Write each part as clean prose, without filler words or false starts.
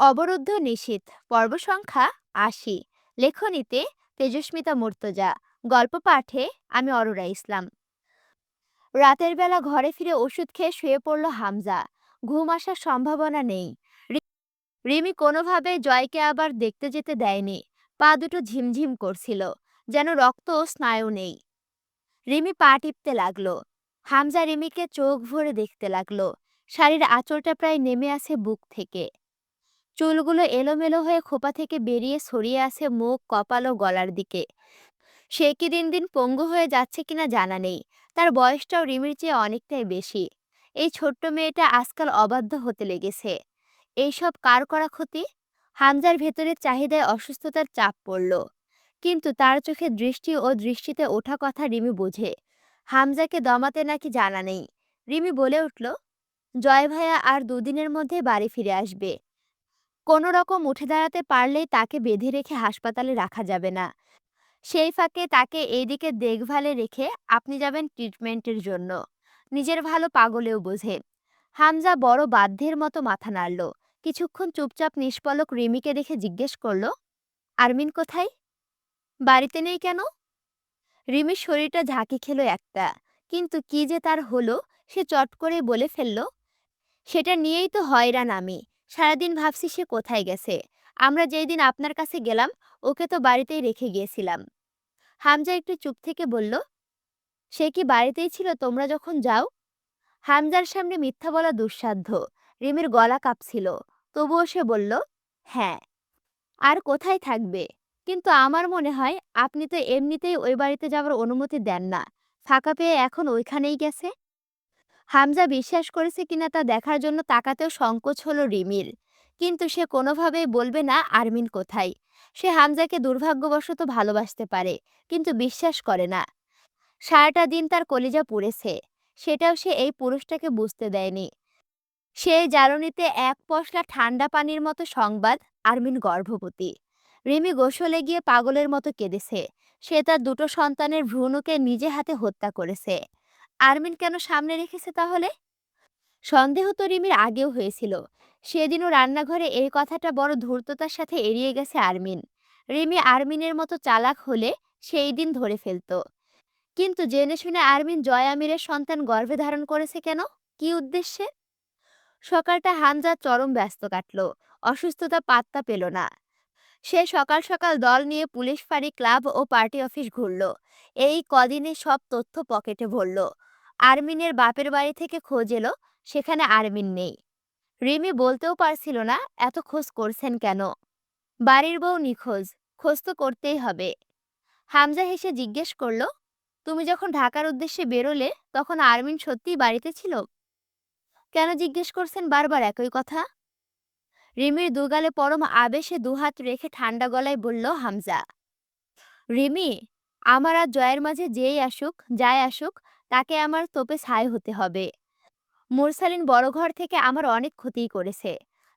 অবরুদ্ধ নিশীথ পর্ব সংখ্যা ৮০। লেখনীতে তেজস্মিতা মুর্তজা। গল্প পাঠে আমি অরোরা ইসলাম। রাতের বেলা ঘরে ফিরে ওষুধ খেয়ে শুয়ে পড়ল হামজা। ঘুম আসার সম্ভাবনা নেই। রিমি কোনোভাবে জয়কে আবার দেখতে যেতে দেয়নি। পা দুটো ঝিমঝিম করছিল, যেন রক্ত ও স্নায়ু নেই। রিমি পা টিপতে লাগলো। হামজা রিমিকে চোখ ভরে দেখতে লাগলো। শাড়ির আঁচলটা প্রায় নেমে আসে বুক থেকে। চুলগুলো এলোমেলো হয়ে খোপা থেকে বেরিয়ে ছড়িয়ে আছে মুখ, কপাল ও গলার দিকে। সে কি দিন দিন পঙ্গু হয়ে যাচ্ছে কিনা জানা নেই। তার বয়সটাও রিমির চেয়ে অনেকটাই বেশি। এই ছোট্ট মেয়েটা আজকাল অবাধ্য হতে লেগেছে। এইসব কার করা ক্ষতি? হামজার ভেতরের চাহিদায় অসুস্থতার চাপ পড়ল। কিন্তু তার চোখে দৃষ্টি ও দৃষ্টিতে ওঠা কথা রিমি বোঝে। হামজাকে দমাতে নাকি জানা নেই। রিমি বলে উঠল, জয় ভাইয়া আর দুদিনের মধ্যে বাড়ি ফিরে আসবে। কোনো রকম উঠে দাঁড়াতে পারলেই তাকে বেঁধে রেখে হাসপাতালে রাখা যাবে না। সেই ফাঁকে তাকে এইদিকে দেখভালে রেখে আপনি যাবেন ট্রিটমেন্টের জন্য। নিজের ভালো পাগলেও বোঝে। হামজা বড় বাধ্যের মতো মাথা নাড়ল। কিছুক্ষণ চুপচাপ নিষ্পলক রিমিকে দেখে জিজ্ঞেস করল, আরমিন কোথায়? বাড়িতে নেই কেন? রিমির শরীরটা ঝাঁকি খেলো একটা। কিন্তু কি যে তার হলো, সে চট করে বলে ফেলল, সেটা নিয়েই তো হয়রান আমি। সারাদিন ভাবছি সে কোথায় গেছে। আমরা যেই দিন আপনার কাছে গেলাম, ওকে তো বাড়িতেই রেখে গিয়েছিলাম। হামজা একটু চুপ থেকে বলল, সে কি বাড়িতেই ছিল তোমরা যখন যাও? হামজার সামনে মিথ্যা বলা দুঃসাধ্য। রিমির গলা কাঁপছিল। তবুও সে বলল, হ্যাঁ। আর কোথায় থাকবে? কিন্তু আমার মনে হয় আপনি তো এমনিতেই ওই বাড়িতে যাওয়ার অনুমতি দেন না। ফাঁকা পেয়ে এখন ওইখানেই গেছে। হামজা বিশ্বাস করেছে কিনা তা দেখার জন্য তাকাতেও সংকোচ হলো রিমির। কিন্তু সে কোনোভাবেই বলবে না আরমিন কোথায়। সে হামজাকে দুর্ভাগ্যবশত ভালোবাসতে পারে, কিন্তু বিশ্বাস করে না। সারাটা দিন তার কলিজা পুড়েছে। সেটাও সে এই পুরুষটাকে বুঝতে দেয়নি। সেই জ্বালনিতে এক পশলা ঠান্ডা পানির মতো সংবাদ, আরমিন গর্ভবতী। রিমি গোসলে গিয়ে পাগলের মতো কেঁদেছে। সে তার দুটো সন্তানের ভ্রূণকে নিজে হাতে হত্যা করেছে। আরমিন কেন সামনে রেখেছে তাহলে? সন্দেহ তো রিমির আগেও হয়েছিল। সেদিনও রান্নাঘরে এই কথাটা বড় ধূর্ততার সাথে এড়িয়ে গেছে আরমিন। রিমি আরমিনের মতো চালাক হলে সেই দিন ধরে ফেলত। কিন্তু জেনে শুনে আরমিন জয় আমিরের সন্তান গর্ভে ধারণ করেছে কেন? কি উদ্দেশ্যে? সকালটা হামজা চরম ব্যস্ত কাটল। অসুস্থতা পাত্তা পেল না। সে সকাল সকাল দল নিয়ে পুলিশ ফাঁড়ি, ক্লাব ও পার্টি অফিস ঘুরল। এই কদিনে সব তথ্য পকেটে ভরল। আরমিনের বাপের বাড়ি থেকে খোঁজ এলো, সেখানে আরমিন নেই। রিমি বলতেও পারছিল না এত খোঁজ করছেন কেন। বাড়ির বউ নিখোঁজ, খোঁজ তো করতেই হবে। হামজা হেসে জিজ্ঞেস করল, তুমি যখন ঢাকার উদ্দেশ্যে বেরোলে তখন আরমিন সত্যিই বাড়িতে ছিল? কেন জিজ্ঞেস করছেন বারবার একই কথা? রিমির দুগালে পরম আবেশে দুহাত রেখে ঠান্ডা গলায় বলল হামজা, রিমি, আমার আর জয়ের মাঝে যেই আসুক যাই আসুক, তাকে আমার তোপে ছাই হতে হবে। মুরসালিন বড় ঘর থেকে আমার অনেক ক্ষতিই করেছে।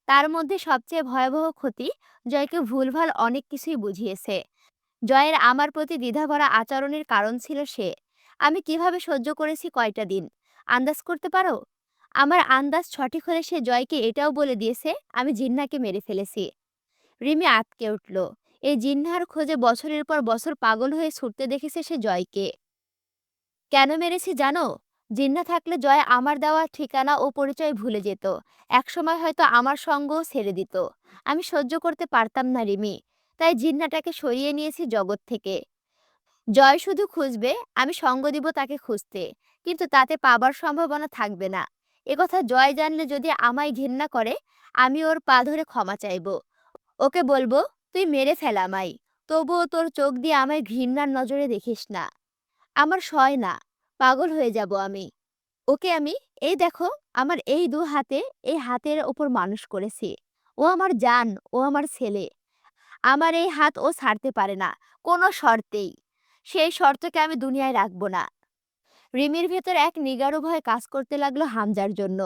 তার মধ্যে সবচেয়ে ভয়াবহ ক্ষতি, জয়কে ভুলভাল অনেক কিছুই বুঝিয়েছে। জয়ের আমার প্রতি দ্বিধাভরা আচরণের কারণ ছিল সে। আমি কিভাবে সহ্য করেছি কয়টা দিন, আন্দাজ করতে পারো? আমার আন্দাজ সঠিক হলে সে জয়কে এটাও বলে দিয়েছে আমি জিন্নাকে মেরে ফেলেছি। রিমি আঁতকে উঠল। এই জিন্নার খোঁজে বছরের পর বছর পাগল হয়ে ছুটতে দেখেছে সে জয়কে। কেন মেরেছি জানো? জিন্না থাকলে জয় আমার দেওয়া ঠিকানা ও পরিচয় ভুলে যেত। একসময় হয়তো আমার সঙ্গও ছেড়ে দিত। আমি সহ্য করতে পারতাম না রিমি। তাই জিন্নাটাকে সরিয়ে নিয়েছি জগৎ থেকে। জয় শুধু খুঁজবে, আমি সঙ্গ দিব তাকে খুঁজতে। কিন্তু তাতে পাবার সম্ভাবনা থাকবে না। একথা জয় জানলে যদি আমায় ঘেন্না করে, আমি ওর পা ধরে ক্ষমা চাইব। ওকে বলবো, তুই মেরে ফেল আমায়, তবুও তোর চোখ দিয়ে আমায় ঘৃণার নজরে দেখিস না। আমার সয় না, পাগল হয়ে যাব আমি। ওকে আমি, এই দেখো, আমার এই দু হাতে, এই হাতের ওপর মানুষ করেছি। ও আমার জান, ও আমার ছেলে। আমার এই হাত ও ছাড়তে পারে না, কোনো শর্তেই। সেই শর্তকে আমি দুনিয়ায় রাখবো না। রিমির ভেতর এক নিগাড় ভয় কাজ করতে লাগলো হামজার জন্য।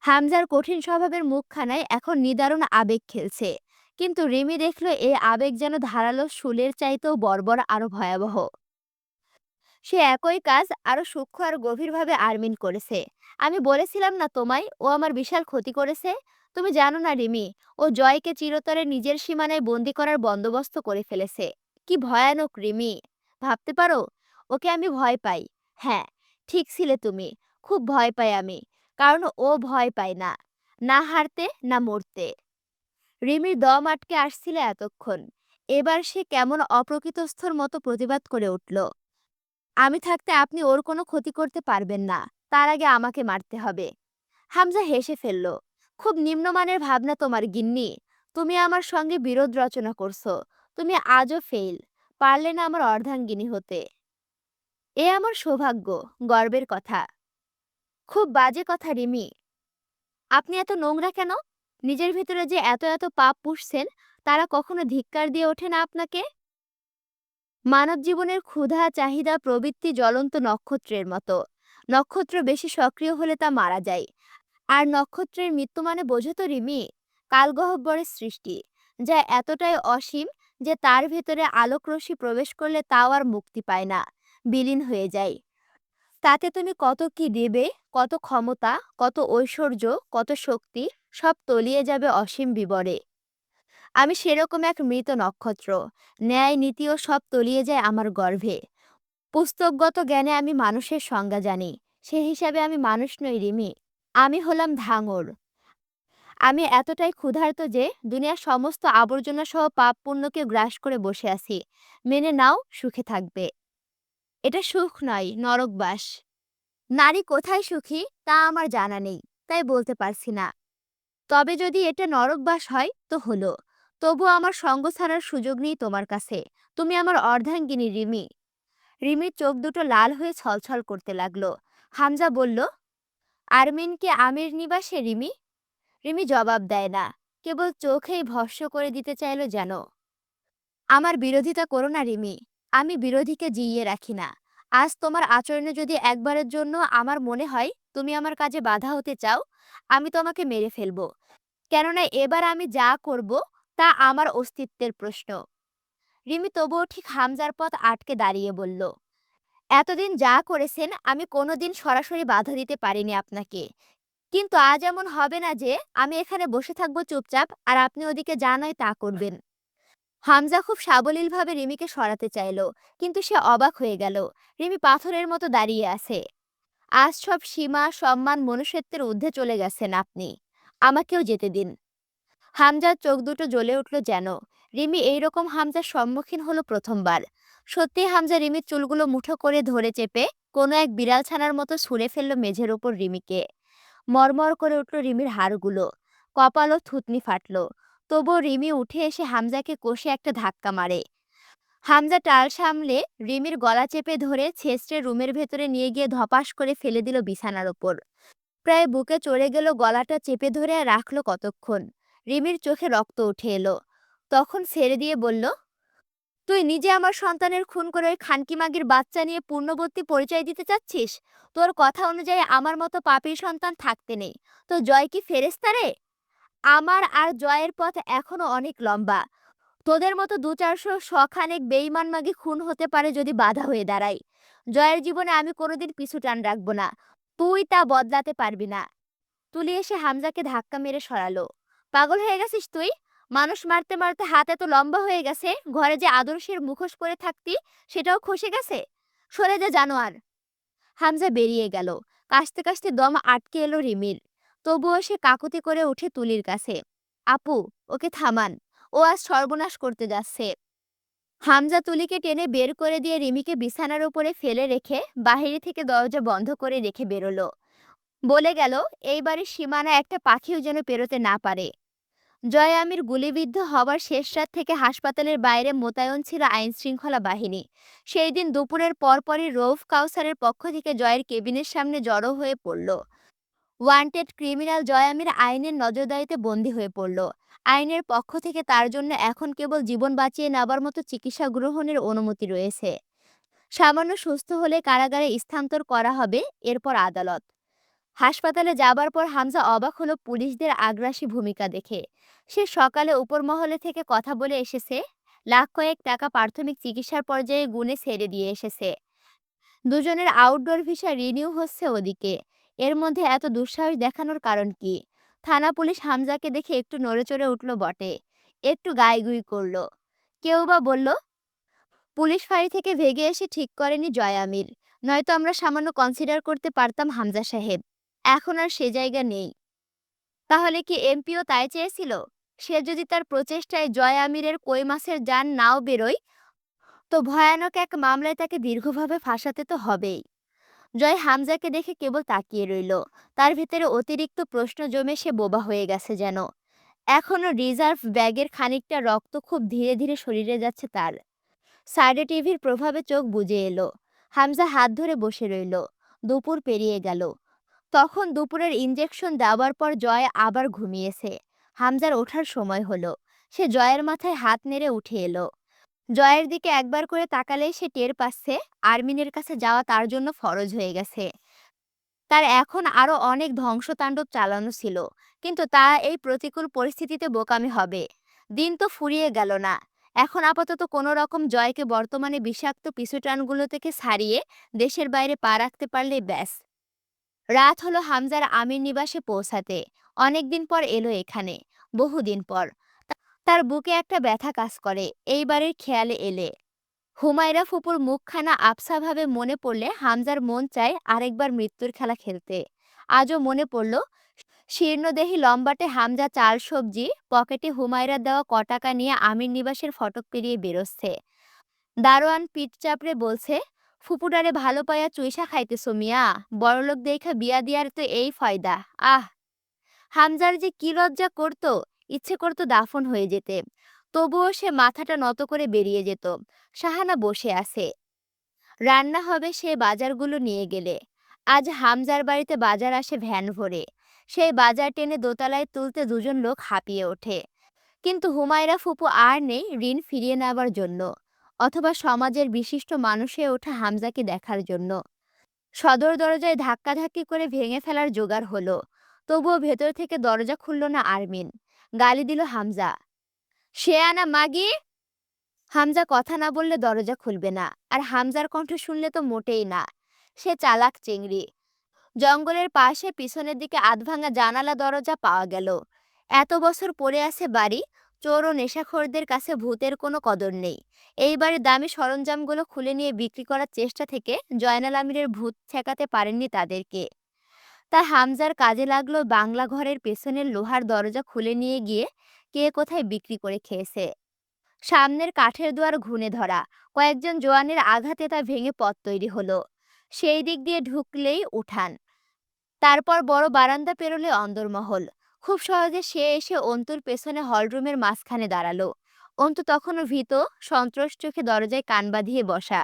হামজার কঠিন স্বভাবের মুখখানায় এখন নিদারুণ আবেগ খেলছে। কিন্তু রিমি দেখল এই আবেগ যেন ধারালো শূলের চাইতেও বর্বর, আরো ভয়াবহ। সে একই কাজ আরো সূক্ষ্ম আর গভীরভাবে আরমিন করেছে। আমি বলেছিলাম না তোমায় ও আমার বিশাল ক্ষতি করেছে? তুমি জানো না রিমি, ও জয়কে চিরতরে নিজের সীমানায় বন্দি করার বন্দোবস্ত করে ফেলেছে। কি ভয়ানক রিমি! ভাবতে পারো? ওকে আমি ভয় পাই। হ্যাঁ, ঠিক ছিলে তুমি। খুব ভয় পাই আমি। কারণ ও ভয় পায় না। না হারতে, না মরতে। রিমির দম আটকে আসছিল এতক্ষণ। এবার সে কেমন অপ্রকৃতস্থর মতো প্রতিবাদ করে উঠল। আমি থাকতে আপনি ওর কোনো ক্ষতি করতে পারবেন না। তার আগে আমাকে মারতে হবে। হামজা হেসে ফেলল। খুব নিম্নমানের ভাবনা তোমার গিন্নি। তুমি আমার সঙ্গে বিরোধ রচনা করছো। তুমি আজও ফেল। পারলে না আমার অর্ধাঙ্গিনী হতে। এ আমার সৌভাগ্য, গর্বের কথা। খুব বাজে কথা রিমি। আপনি এত নোংরা কেন? নিজের ভিতরে যে এত এত পাপ পুষছেন, তারা কখনো ধিক্কার দিয়ে ওঠে না আপনাকে? মানব জীবনের ক্ষুধা চাহিদা প্রবৃত্তি জ্বলন্ত নক্ষত্রের মতো। নক্ষত্র বেশি সক্রিয় হলে তা মারা যায়। আর নক্ষত্রের মৃত্যু মানে বোঝো তো রিমি? কালগহ্বরের সৃষ্টি, যা এতটাই অসীম যে তার ভেতরে আলোকরশ্মি প্রবেশ করলে তাও আর মুক্তি পায় না, বিলীন হয়ে যায়। তাতে তুমি কত কি দেবে, কত ক্ষমতা, কত ঐশ্বর্য, কত শক্তি, সব তলিয়ে যাবে অসীম বিবরে। আমি সেরকম এক মৃত নক্ষত্র। ন্যায় নীতিও সব তলিয়ে যায় আমার গর্ভে। পুস্তকগত জ্ঞানে আমি মানুষের সংজ্ঞা জানি। সে হিসাবে আমি মানুষ নই রিমি। আমি হলাম ধাঙর। আমি এতটাই ক্ষুধার্ত যে দুনিয়ার সমস্ত আবর্জনা সহ পাপ পুণ্যকে গ্রাস করে বসে আছি। মেনে নাও, সুখে থাকবে। এটা সুখ নয়, নরকবাস। নারী কোথায় সুখী তা আমার জানা নেই, তাই বলতে পারছি না। তবে যদি এটা নরকবাস হয় তো হলো। তবু আমার সঙ্গ ছাড়ার সুযোগ নেই তোমার কাছে। তুমি আমার অর্ধাঙ্গিনী রিমি। রিমির চোখ দুটো লাল হয়ে ছলছল করতে লাগলো। হামজা বলল, আরমিন কি আমির নিবাসে রিমি? রিমি জবাব দেয় না, কেবল চোখেই ভস্ম করে দিতে চাইল যেন। আমার বিরোধিতা করো না রিমি। আমি বিরোধীকে জিইয়ে রাখি না। আজ তোমার আচরণে যদি একবারের জন্য আমার মনে হয় তুমি আমার কাজে বাধা হতে চাও, আমি তোমাকে মেরে ফেলবো। কেননা এবার আমি যা করব তা আমার অস্তিত্বের প্রশ্ন। রিমি তবুও ঠিক হামজার পথ আটকে দাঁড়িয়ে বলল, এতদিন যা করেছেন আমি কোনোদিন সরাসরি বাধা দিতে পারিনি আপনাকে। কিন্তু আজ এমন হবে না যে আমি এখানে বসে থাকবো চুপচাপ আর আপনি ওদিকে যা নয় তা করবেন। হামজা খুব সাবলীলভাবে রিমিকে সরাতে চাইল, কিন্তু সে অবাক হয়ে গেল। রিমি পাথরের মতো দাঁড়িয়ে আছে। আজ সব সীমা সম্মান মনুষ্যত্বের ঊর্ধ্বে চলে গেছেন আপনি। আমাকেও যেতে দিন। হামজার চোখ দুটো জ্বলে উঠল যেন। রিমি এইরকম হামজার সম্মুখীন হলো প্রথমবার। সত্যি হামজা রিমির চুলগুলো মুঠো করে ধরে চেপে কোনো এক বিড়াল ছানার মতো ছুঁড়ে ফেলল মেঝের ওপর রিমিকে। মরমর করে উঠল রিমির হাড়গুলো। কপাল ও থুতনি ফাটল। তবুও রিমি উঠে এসে হামজাকে কষে একটা ধাক্কা মারে। হামজা টাল সামলে রিমির গলা চেপে ধরে ছেঁচড়ে রুমের ভেতরে নিয়ে গিয়ে ধপাস করে ফেলে দিল বিছানার ওপর। প্রায় বুকে চড়ে গেল, গলাটা চেপে ধরে আর রাখলো কতক্ষণ। রিমির চোখে রক্ত উঠে এলো। তখন ছেড়ে দিয়ে বলল, তুই নিজে আমার সন্তানের খুন করে ওই খানকি মাগির বাচ্চা নিয়ে পূর্ণবর্তী পরিচয় দিতে চাচ্ছিস? তোর কথা অনুযায়ী আমার মতো পাপীর সন্তান থাকতে নেই। তো জয় কি ফেরেশতা রে? আমার আর জয়ের পথ এখনো অনেক লম্বা। তোদের মতো ২-৪০০ শখানেক বেঈমান মাগি খুন হতে পারে যদি বাধা হয়ে দাঁড়াই। জয়ের জীবনে আমি কোনোদিন পিছু টান রাখবো না। তুই তা বদলাতে পারবি না। তুলি এসে হামজাকে ধাক্কা মেরে সরালো। পাগল হয়ে গেছিস তুই? মানুষ মারতে মারতে হাত এত লম্বা হয়ে গেছে, ঘরে যে আদর্শের মুখোশ পরে থাকতি সেটাও খসে গেছে। সরে যা জানোয়ার। হামজা বেরিয়ে গেল। কাশতে কাশতে দম আটকে এলো রিমির। তবুও সে কাকুতি করে উঠে তুলির কাছে। আপু, ওকে থামান। ও আজ সর্বনাশ করতে যাচ্ছে। হামজা তুলিকে টেনে বের করে দিয়ে রিমিকে বিছানার উপরে ফেলে রেখে বাহিরে থেকে দরজা বন্ধ করে রেখে বেরোলো। বলে গেল, এই বাড়ির সীমানা একটা পাখিও যেন পেরোতে না পারে। জয় আমির গুলিবিদ্ধ হবার শেষ রাত থেকে হাসপাতালের বাইরে মোতায়েন ছিল আইনশৃঙ্খলা বাহিনী। সেই দিন দুপুরের পরপরই রউফ কাউসারের পক্ষ থেকে জয়ের কেবিনের সামনে জড়ো হয়ে পড়ল। ওয়ান্টেড ক্রিমিনাল জয় আমির আইনের নজরদারিতে বন্দী হয়ে পড়ল। আইনের পক্ষ থেকে তার জন্য এখন কেবল জীবন বাঁচিয়ে নেবার মতো চিকিৎসা গ্রহণের অনুমতি রয়েছে। সামান্য সুস্থ হলে কারাগারে স্থানান্তর করা হবে, এরপর আদালত। হাসপাতালে যাবার পর হামজা অবাক হলো পুলিশদের আগ্রাসী ভূমিকা দেখে। সে সকালে উপর মহলে থেকে কথা বলে এসেছে, লাখ কয়েক টাকা প্রাথমিক চিকিৎসার পর্যায়ে গুনে ছেড়ে দিয়ে এসেছে। দুজনের আউটডোর ভিসা রিনিউ হচ্ছে ওদিকে। এর মধ্যে এত দুঃসাহস দেখানোর কারণ কি? থানা পুলিশ হামজাকে দেখে একটু নড়েচড়ে উঠল বটে, একটু গাইগুই করল। কেউ বা বলল, পুলিশ ফাঁড়ি থেকে ভেগে এসে ঠিক করেনি জয় আমির, নয়তো আমরা সামান্য কনসিডার করতে পারতাম হামজা সাহেব। এখন আর সে জায়গা নেই। তাহলে কি এমপিও তাই চেয়েছিল? সে যদি তার প্রচেষ্টায় জয় আমিরের কই মাছের জান নাও বেরোয়, তো ভয়ানক এক মামলায় তাকে দীর্ঘভাবে ফাঁসাতে তো হবেই। জয় হামজাকে দেখে কেবল তাকিয়ে রইল। তার ভিতরে অতিরিক্ত প্রশ্ন জমে সে বোবা হয়ে গেছে যেন। এখনো রিজার্ভ ব্যাগের খানিকটা রক্ত খুব ধীরে ধীরে শরীরে যাচ্ছে তার। সাইডে টিভির প্রভাবে চোখ বুজে এলো। হামজা হাত ধরে বসে রইল। দুপুর পেরিয়ে গেল। তখন দুপুরের ইঞ্জেকশন দেওয়ার পর জয় আবার ঘুমিয়েছে। হামজার ওঠার সময় হলো। সে জয়ের মাথায় হাত নেড়ে উঠে এলো। জয়ের দিকে একবার করে তাকালেই সে টের পাচ্ছে আরমিনের কাছে যাওয়া তার জন্য ফরজ হয়ে গেছে। তার এখন আরো অনেক ধ্বংসতাণ্ডব চালানো ছিল, কিন্তু তা এই প্রতিকূল পরিস্থিতিতে বোকামি হবে। দিন তো ফুরিয়ে গেল না। এখন আপাতত কোনো রকম জয়কে বর্তমানে বিষাক্ত পিছুটানগুলো থেকে ছাড়িয়ে দেশের বাইরে পা রাখতে পারলেই ব্যাস। রাত হলো হামজার আমির নিবাসে পৌঁছাতে। অনেকদিন পর এলো এখানে, বহুদিন পর। তার বুকে একটা ব্যথা কাজ করে এইবারের খেয়ালে এলে। হুমায়রা ফুপুর মুখখানা আবছাভাবে মনে পড়লে হামজার মন চায় আরেকবার মৃত্যুর খেলা খেলতে। আজও মনে পড়ল, শীর্ণদেহী লম্বাটে হামজা চাল সবজি পকেটে হুমায়রা দেওয়া কটাকা নিয়ে আমির নিবাসের ফটক পেরিয়ে বেরোচ্ছে। দারোয়ান পিঠ চাপড়ে বলছে, ফুপুডারে ভালো পাইয়া চুইসা খাইতেছ মিয়া, বড়লোক দেইখা বিয়া দিয়ার তো এই ফায়দা। আহ! হামজার যে কি লজ্জা করত, ইচ্ছে করত দাফন হয়ে যেতে। তবুও সে মাথাটা নত করে বেরিয়ে যেত। সাহানা বসে আছে। রান্না হবে সে বাজারগুলো নিয়ে গেলে। আজ হামজার বাড়িতে বাজার আসে ভ্যান ভরে। সেই বাজার টেনে দোতলায় তুলতে দুজন লোক হাঁপিয়ে ওঠে। কিন্তু হুমায়রা ফুপু আর নেই ঋণ ফিরিয়ে নেবার জন্য, অথবা সমাজের বিশিষ্ট মানুষ হয়ে ওঠা হামজাকে দেখার জন্য। সদর দরজায় ধাক্কাধাক্কি করে ভেঙে ফেলার জোগাড় হলো। তবুও ভেতর থেকে দরজা খুলল না আরমিন। গালি দিল হামজা, সে আনা মাগি। হামজা কথা না বললে দরজা খুলবে না, আর হামজার কণ্ঠ শুনলে তো মোটেই না। সে চালাক চিংড়ি। জঙ্গলের পাশে পিছনের দিকে আধভাঙা জানালা দরজা পাওয়া গেল। এত বছর পড়ে আছে বাড়ি। চোর ও নেশাখোরদের কাছে ভূতের কোনো কদর নেই। এইবারে দামি সরঞ্জামগুলো খুলে নিয়ে বিক্রি করার চেষ্টা থেকে জয়নাল আমিরের ভূত ঠেকাতে পারেননি তাদেরকে। তাই হামজার কাজে লাগলো বাংলা ঘরের পেছনের লোহার দরজা খুলে নিয়ে গিয়ে কে কোথায় বিক্রি করে খেয়েছে। সামনের কাঠের দুয়ার ঘুণে ধরা। কয়েকজন জোয়ানের আঘাতে তা ভেঙে পথ তৈরি হলো। সেই দিক দিয়ে ঢুকলেই উঠান। তারপর বড় বারান্দা পেরোলে অন্দরমহল। খুব সহজে সে এসে অন্তুর পেছনে হলরুমের মাঝখানে দাঁড়ালো। অন্তু তখনও ভীত, সন্ত্রস চোখে দরজায় কান বাঁধিয়ে বসা।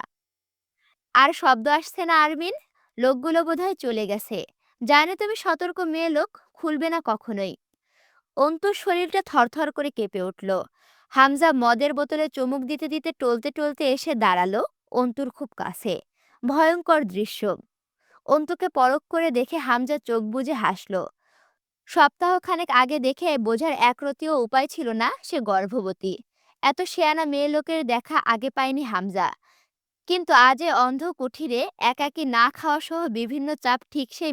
আর শব্দ আসছে না আরমিন। লোকগুলো বোধহয় চলে গেছে। জানে তুমি সতর্ক মেয়ে লোক, খুলবে না কখনোই। অন্তুর শরীরটা থরথর করে কেঁপে উঠল। হামজা মদের বোতলে চুমুক দিতে দিতে টলতে টলতে এসে দাঁড়ালো অন্তুর খুব কাছে। ভয়ঙ্কর দৃশ্য। অন্তুকে পরখ করে দেখে হামজা চোখ বুজে হাসল। সপ্তাহখানেক আগে দেখে বোঝার একরতিও উপায় ছিল না সে গর্ভবতী। এত শেয়ানা মেয়ে লোকের দেখা আগে পায়নি হামজা। কিন্তু আজ এ অন্ধ কুঠিরে একাকী না খাওয়া সহ বিভিন্ন চাপ ঠিক সেই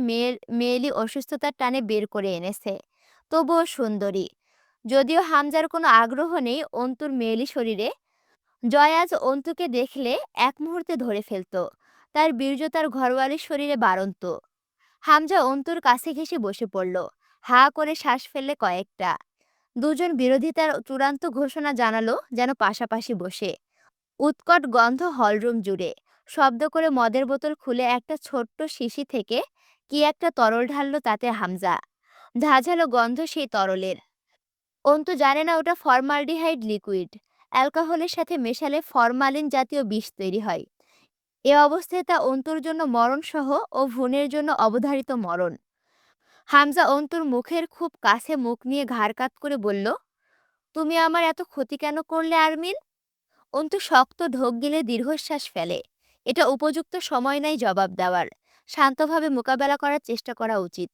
মেয়েলি অসুস্থতার টানে বের করে এনেছে। তবুও সুন্দরী। যদিও হামজার কোনো আগ্রহ নেই অন্তুর মেয়েলি শরীরে, জয় আজ অন্তুকে দেখলে এক মুহূর্তে ধরে ফেলত। তার বীর্যতার ঘরওয়ালির শরীরে বাড়ন্ত। হামজা অন্তুর কাছে ঘেঁষে বসে পড়ল। হা করে শ্বাস ফেললে কয়েকটা। দুজন বিরোধিতার চূড়ান্ত ঘোষণা জানালো যেন পাশাপাশি বসে। উৎকট গন্ধ হলরুম জুড়ে। শব্দ করে মদের বোতল খুলে একটা ছোট্ট শিশি থেকে কি একটা তরল ঢাললো তাতে হামজা। ঝাঁঝালো গন্ধ সেই তরলের। অন্তু জানে না ওটা ফর্মালডিহাইড লিকুইড। অ্যালকোহলের সাথে মেশালে ফরমালিন জাতীয় বিষ তৈরি হয়। এ অবস্থায় তা অন্তুর জন্য মরণসহ ও ভ্রূণের জন্য অবধারিত মরণ। হামজা অন্তুর মুখের খুব কাছে মুখ নিয়ে ঘাড় কাত করে বলল, তুমি আমার এত ক্ষতি কেন করলে আরমিন? অন্তু শক্ত ঢোক গিলে দীর্ঘশ্বাস ফেলে। এটা উপযুক্ত সময় নাই জবাব দেওয়ার। শান্তভাবে মোকাবেলা করার চেষ্টা করা উচিত।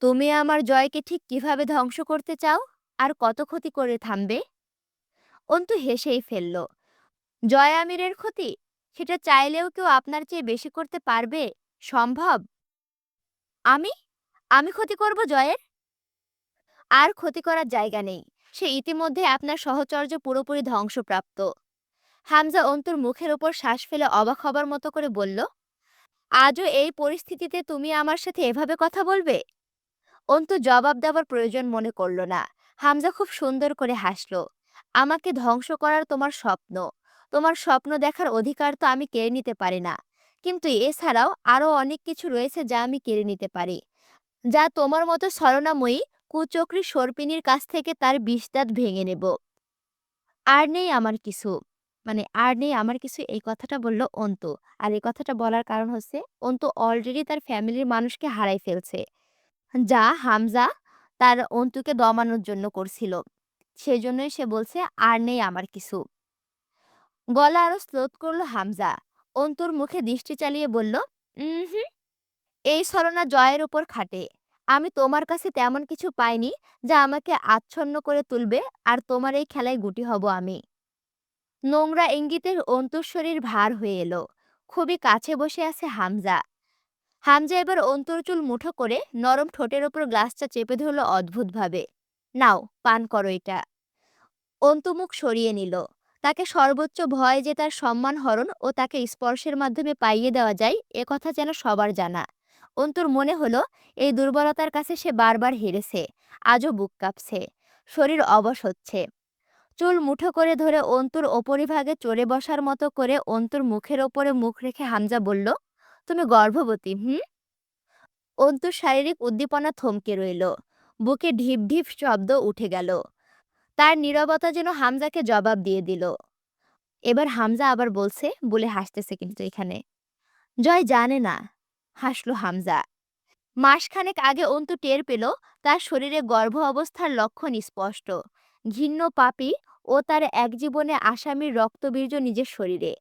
তুমি আমার জয়কে ঠিক কিভাবে ধ্বংস করতে চাও? আর কত ক্ষতি করে থামবে? অন্তু হেসেই ফেলল। জয় আমিরের ক্ষতি? সেটা চাইলেও কেউ আপনার চেয়ে বেশি করতে পারবে? সম্ভব? আমি? আমি ক্ষতি করব জয়ের? আর ক্ষতি করার জায়গা নেই। সে ইতিমধ্যে আপনার সহচর্য পুরোপুরি ধ্বংসপ্রাপ্ত। হামজা অন্তুর মুখের ওপর শ্বাস ফেলে অবাক হবার মতো করে বলল, আজও এই পরিস্থিতিতে তুমি আমার সাথে এভাবে কথা বলবে? অন্তু জবাব দেওয়ার প্রয়োজন মনে করল না। হামজা খুব সুন্দর করে হাসল। আমাকে ধ্বংস করার তোমার স্বপ্ন, তোমার স্বপ্ন দেখার অধিকার তো আমি কেড়ে নিতে পারি না। কিন্তু এছাড়াও আরও অনেক কিছু রয়েছে যা আমি কেড়ে নিতে পারি, যা তোমার মতো ছলনাময়ী কুচক্রী সর্পিনীর কাছ থেকে তার বিষদাঁত ভেঙে নেব। আর নেই আমার কিছু, আর নেই আমার কিছু, এই কথাটা বলল অন্তু। আর এই কথাটা বলার কারণ হচ্ছে অন্তু অলরেডি তার ফ্যামিলির মানুষকে হারাই ফেলছে, যা হামজা তার অন্তুকে দমানোর জন্য করছিল। সেজন্যই সে বলছে আর নেই আমার কিছু। গলা আরো স্লোথ করলো হামজা। অন্তুর মুখে দৃষ্টি চালিয়ে বলল, হুম, এই ছলনা জয়ের উপর খাটে। আমি তোমার কাছে তেমন কিছু পাইনি যা আমাকে আচ্ছন্ন করে তুলবে, আর তোমার এই খেলায় গুটি হব আমি। নোংরা ইঙ্গিতের অন্তুর শরীর ভার হয়ে এলো। খুবই কাছে বসে আছে হামজা। হামজা এবার অন্তর চুল মুঠো করে নরম ঠোঁটের ওপর গ্লাসটা চেপে ধরল অদ্ভুতভাবে। নাও, পান করো এটা। অন্তু মুখ সরিয়ে নিল। তাকে সর্বোচ্চ ভয় যে তার সম্মান হরণ ও তাকে স্পর্শের মাধ্যমে পাইয়ে দেওয়া যায়, এ কথা যেন সবার জানা। অন্তুর মনে হলো এই দুর্বলতার কাছে সে বারবার হেরেছে। আজও বুক কাঁপছে, শরীর অবশ হচ্ছে। চুল মুঠো করে ধরে অন্তুর ওপরিভাগে চড়ে বসার মতো করে অন্তুর মুখের ওপরে মুখ রেখে হামজা বলল, তুমি গর্ভবতী? হুম। অন্তুর শারীরিক উদ্দীপনা থমকে রইল। বুকে ঢিপ ঢিপ শব্দ উঠে গেল। তার নীরবতা যেন হামজাকে জবাব দিয়ে দিল। এবার হামজা আবার বলছে বলে হাসতেছে কিন্তু এখানে। জয় জানে না, হাসলো হামজা। মাসখানেক আগে অন্তু টের পেল তার শরীরে গর্ভ অবস্থার লক্ষণ স্পষ্ট। ঘৃণ্য পাপী ও তার এক জীবনে আসামির রক্তবীর্য নিজের শরীরে।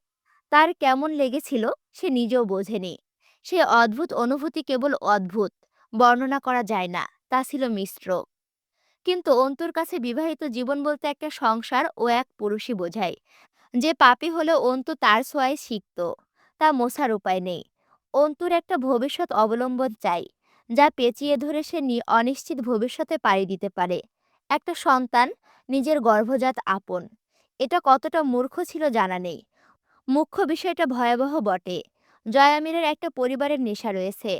তার কেমন লেগেছিল সে নিজেও বোঝেনি। সে অদ্ভুত অনুভূতি কেবল অদ্ভুত, বর্ণনা করা যায় না, তা ছিল মিশ্র। কিন্তু অন্তুর কাছে বিবাহিত জীবন বলতে একটা সংসার ও এক পুরুষই বোঝায়। যে পাপী হলেও অন্তু তার ছোঁয়ায় সিক্ত, তা মোছার উপায় নেই। অন্তুর একটা ভবিষ্যৎ অবলম্বন চাই, যা পেঁচিয়ে ধরে সে অনিশ্চিত ভবিষ্যতে পাড়ি দিতে পারে। একটা সন্তান, নিজের গর্ভজাত আপন। এটা কতটা মূর্খ ছিল জানা নেই। মুখ্য বিষয়টা ভয়াবহ বটে। জয় আমিরের একটা পরিবারের নেশা রয়েছে।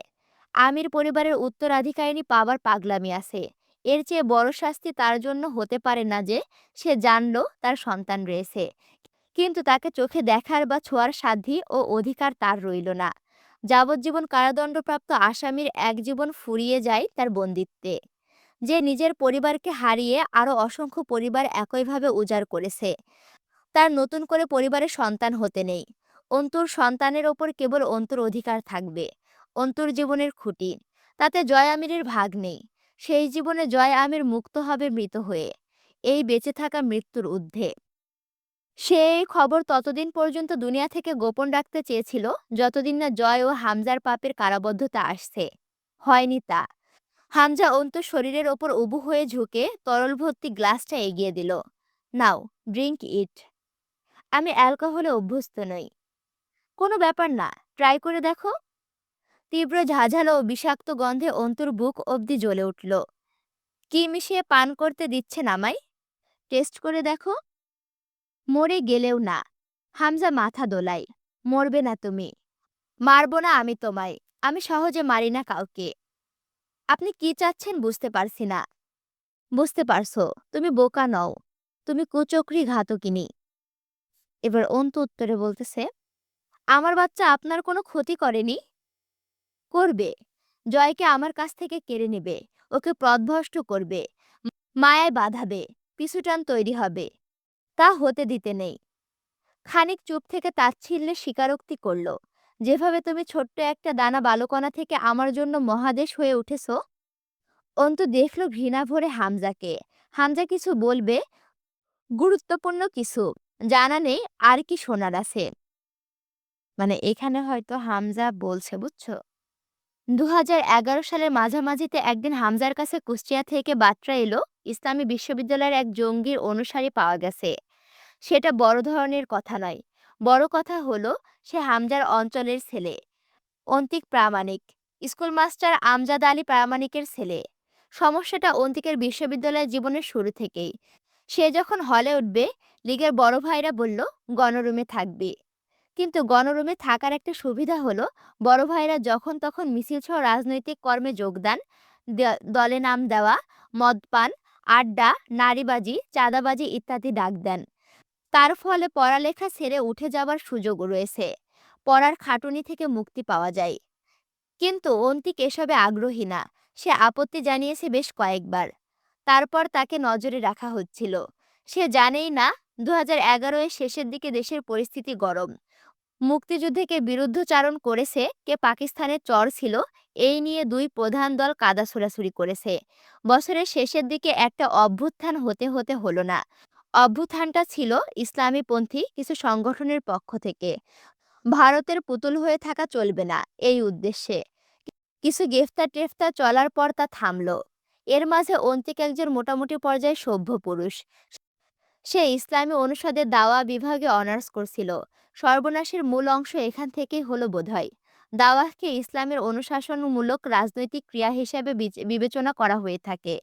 আমির পরিবারের উত্তরাধিকারিণী পাবার পাগলামি আছে। এর চেয়ে বড় শাস্তি তার জন্য হতে পারে না যে সে জানল তার সন্তান রয়েছে, কিন্তু তাকে চোখে দেখার বা ছোঁয়ার সাধ্যি ও অধিকার তার রইল না। যাবজ্জীবন কারাদণ্ডপ্রাপ্ত আসামির এক জীবন ফুরিয়ে যায় তার বন্দিত্বে। যে নিজের পরিবারকে হারিয়ে আরও অসংখ্য পরিবার একইভাবে উজাড় করেছে, তার নতুন করে পরিবারের সন্তান হতে নেই। অন্তুর সন্তানের ওপর কেবল অন্তুর অধিকার থাকবে, অন্তুর জীবনের খুঁটি। তাতে জয় আমিরের ভাগ নেই। সেই জীবনে জয় আমির মুক্ত হবে মৃত হয়ে, এই বেঁচে থাকা মৃত্যুর ঊর্ধ্বে। সে এই খবর ততদিন পর্যন্ত দুনিয়া থেকে গোপন রাখতে চেয়েছিল যতদিন না জয় ও হামজার পাপের কারাবদ্ধতা আসছে। হয়নি তা। হামজা অন্তুর শরীরের ওপর উবু হয়ে ঝুঁকে তরল ভর্তি গ্লাসটা এগিয়ে দিল। নাও, ড্রিঙ্ক ইট। আমি অ্যালকোহলে অভ্যস্ত নই। কোনো ব্যাপার না, ট্রাই করে দেখো। তীব্র ঝাঁঝালো ও বিষাক্ত গন্ধে অন্তুর বুক অবধি জ্বলে উঠল। কি মিশিয়ে পান করতে দিচ্ছেন আমায়? টেস্ট করে দেখো। মরে গেলেও না। হামজা মাথা দোলায়। মরবে না তুমি। মারব না আমি তোমায়। আমি সহজে মারি না কাউকে। আপনি কি চাচ্ছেন বুঝতে পারছি না। বুঝতে পারছো, তুমি বোকা নও। তুমি কুচক্রী ঘাতকিনী। এবার অন্তু উত্তরে বলতেছে, আমার বাচ্চা আপনার কোনো ক্ষতি করেনি। করবে। জয়কে আমার কাছ থেকে কেড়ে নেবে, ওকে পথভ্রষ্ট করবে, মায়ায় বাঁধাবে, পিছুটান তৈরি হবে। তা হতে দিতে নেই। খানিক চুপ থেকে তাচ্ছিল্যের স্বীকারোক্তি করল, যেভাবে তুমি ছোট্ট একটা দানা বালকণা থেকে আমার জন্য মহাদেশ হয়ে উঠেছ। অন্তু দেখল ঘৃণা ভরে হামজাকে। হামজা কিছু বলবে, গুরুত্বপূর্ণ কিছু, জানা নেই আর কি শোনার আছে। এখানে হয়তো হামজা বলছে, বুঝছো। ২০১১ সালের মাঝামাঝিতে একদিন হামজার কাছে কুষ্টিয়া থেকে বার্তা এলো ইসলামী বিশ্ববিদ্যালয়ের এক জঙ্গির অনুসারী পাওয়া গেছে। সেটা বড় ধরনের কথা নয়। বড় কথা হলো সে হামজার অঞ্চলের ছেলে, অন্তিক প্রামাণিক, স্কুল মাস্টার আমজাদ আলী প্রামাণিকের ছেলে। সমস্যাটা অন্তিকের বিশ্ববিদ্যালয় জীবনের শুরু থেকেই। সে যখন হলে উঠবে, লীগের বড় ভাইরা বলল গণরুমে থাকবে। কিন্তু গণরুমে থাকার একটা সুবিধা হলো, বড় ভাইরা যখন তখন মিছিলসহ রাজনৈতিক কর্মে যোগদান, দলে নাম দেওয়া, মদ পান, আড্ডা, নারীবাজি, চাঁদাবাজি ইত্যাদি ডাক দেন। তার ফলে পড়ালেখা ছেড়ে উঠে যাবার সুযোগ রয়েছে। পড়ার খাটুনি থেকে মুক্তি পাওয়া যায়। কিন্তু অন্তিক এসবে আগ্রহী না। সে আপত্তি জানিয়েছে বেশ কয়েকবার। তারপর তাকে নজরে রাখা হচ্ছিল। সে জানেই না ২০১১ এর শেষের দিকে দেশের পরিস্থিতি গরম। মুক্তিযুদ্ধে কে বিরুদ্ধচারণ করেছে, কে পাকিস্তানের চর ছিল, এই নিয়ে দুই প্রধান দল কাদা ছোড়াছুড়ি করেছে। বছরের শেষের দিকে একটা অভ্যুত্থান হতে হতে হলো না। অভ্যুত্থানটা ছিল ইসলামীপন্থী কিছু সংগঠনের পক্ষ থেকে। ভারতের পুতুল হয়ে থাকা চলবে না, এই উদ্দেশ্যে। কিছু গ্রেফতার টেফতার চলার পর তা থামল। এর মাঝে অন্তিক একজন মোটামুটি পর্যায়ে সভ্য পুরুষ। সে ইসলামী অনুষদের দাওয়া বিভাগে অনার্স করছিল। সর্বনাশের মূল অংশ এখান থেকেই হলো বোধহয়। দাওয়াহকে ইসলামের অনুশাসনমূলক রাজনৈতিক ক্রিয়া হিসেবে বিবেচনা করা হয়ে থাকে।